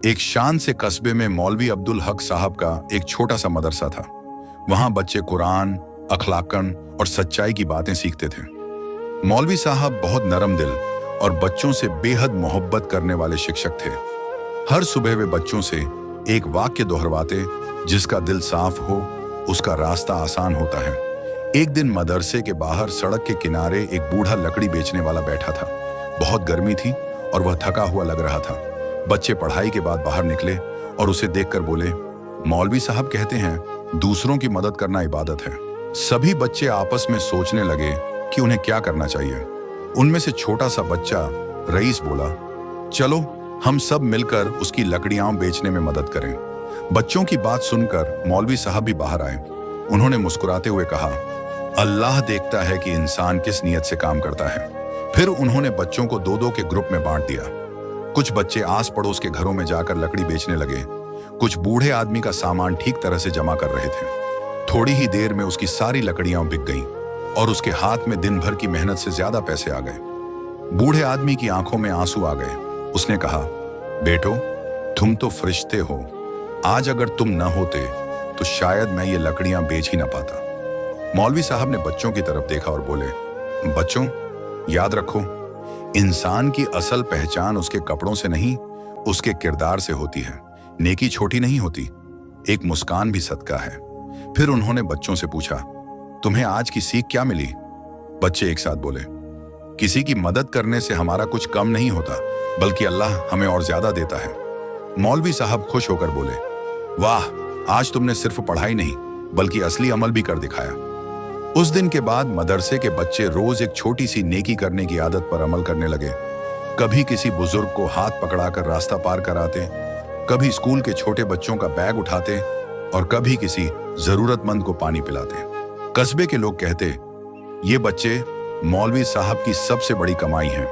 एक शांत से कस्बे में मौलवी अब्दुल हक साहब का एक छोटा सा मदरसा था। वहां बच्चे कुरान, अखलाकन और सच्चाई की बातें सीखते थे। मौलवी साहब बहुत नरम दिल और बच्चों से बेहद मोहब्बत करने वाले शिक्षक थे। हर सुबह वे बच्चों से एक वाक्य दोहरवाते, जिसका दिल साफ हो उसका रास्ता आसान होता है। एक दिन मदरसे के बाहर सड़क के किनारे एक बूढ़ा लकड़ी बेचने वाला बैठा था। बहुत गर्मी थी और वह थका हुआ लग रहा था। बच्चे पढ़ाई के बाद बाहर निकले और उसे देखकर बोले, मौलवी साहब कहते हैं दूसरों की मदद करना इबादत है। सभी बच्चे आपस में सोचने लगे कि उन्हें क्या करना चाहिए। उनमें से छोटा सा बच्चा रईस बोला, चलो हम सब मिलकर उसकी लकड़ियां बेचने में मदद करें। बच्चों की बात सुनकर मौलवी साहब भी बाहर आए। उन्होंने मुस्कुराते हुए कहा, अल्लाह देखता है कि इंसान किस नीयत से काम करता है। फिर उन्होंने बच्चों को दो दो के ग्रुप में बांट दिया। कुछ बच्चे आस पड़ोस के घरों में जाकर लकड़ी बेचने लगे। कुछ बूढ़े आदमी का सामान ठीक तरह से जमा कर रहे थे। थोड़ी ही देर में उसकी सारी लकड़ियां बिक गईं और उसके हाथ में दिन भर की मेहनत से ज्यादा पैसे आ गए। बूढ़े आदमी की आंखों में आंसू आ गए। उसने कहा, बेटो तुम तो फरिश्ते हो। आज अगर तुम न होते तो शायद मैं ये लकड़ियां बेच ही ना पाता। मौलवी साहब ने बच्चों की तरफ देखा और बोले, बच्चों याद रखो, इंसान की असल पहचान उसके कपड़ों से नहीं उसके किरदार से होती है। नेकी छोटी नहीं होती, एक मुस्कान भी सदका है। फिर उन्होंने बच्चों से पूछा, तुम्हें आज की सीख क्या मिली? बच्चे एक साथ बोले, किसी की मदद करने से हमारा कुछ कम नहीं होता, बल्कि अल्लाह हमें और ज्यादा देता है। मौलवी साहब खुश होकर बोले, वाह, आज तुमने सिर्फ पढ़ाई नहीं बल्कि असली अमल भी कर दिखाया। उस दिन के बाद मदरसे के बच्चे रोज एक छोटी सी नेकी करने की आदत पर अमल करने लगे। कभी किसी बुजुर्ग को हाथ पकड़ाकर रास्ता पार कराते, कभी स्कूल के छोटे बच्चों का बैग उठाते और कभी किसी जरूरतमंद को पानी पिलाते। कस्बे के लोग कहते, ये बच्चे मौलवी साहब की सबसे बड़ी कमाई हैं।